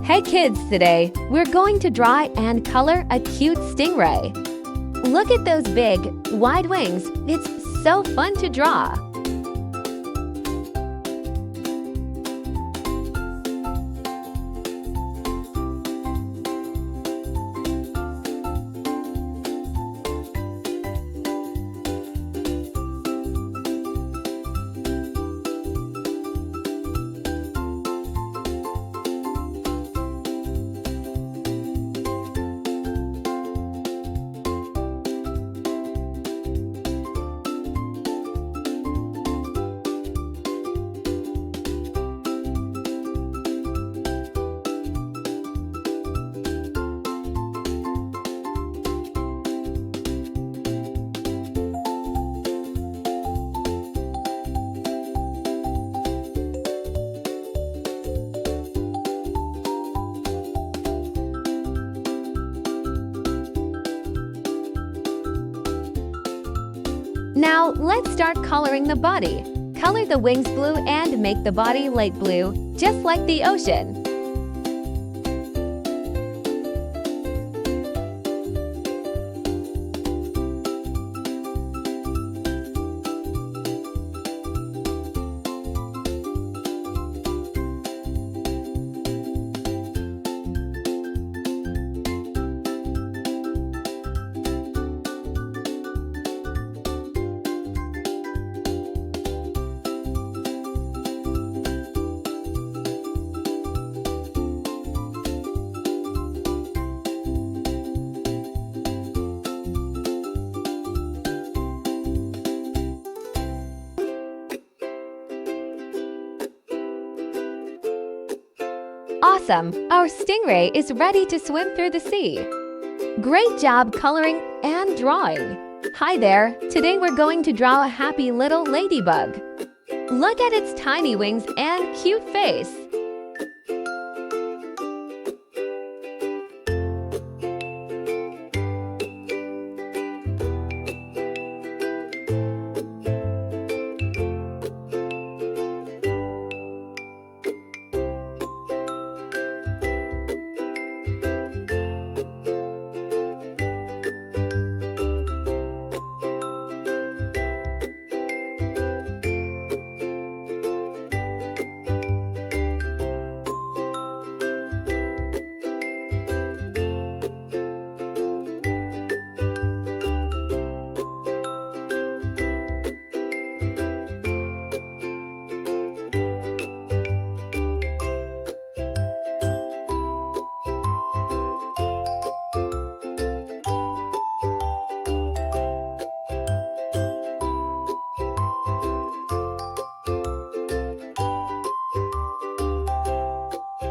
Hey kids, today we're going to draw and color a cute stingray. Look at those big, wide wings. It's so fun to draw. Now, let's start coloring the body. Color the wings blue and make the body light blue, just like the ocean. Awesome! Our stingray is ready to swim through the sea. Great job coloring and drawing. Hi there! Today we're going to draw a happy little ladybug. Look at its tiny wings and cute face.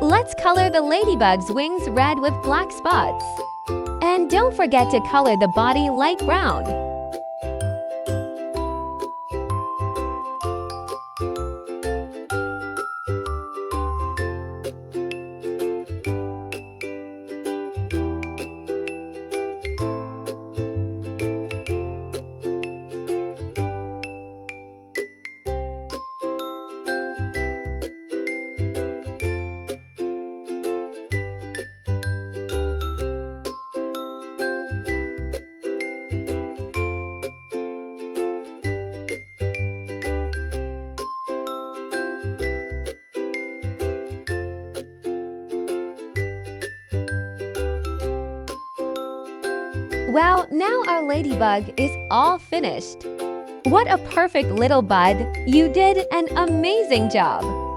Let's color the ladybug's wings red with black spots. And don't forget to color the body light brown. Well, now our ladybug is all finished. What a perfect little bud! You did an amazing job!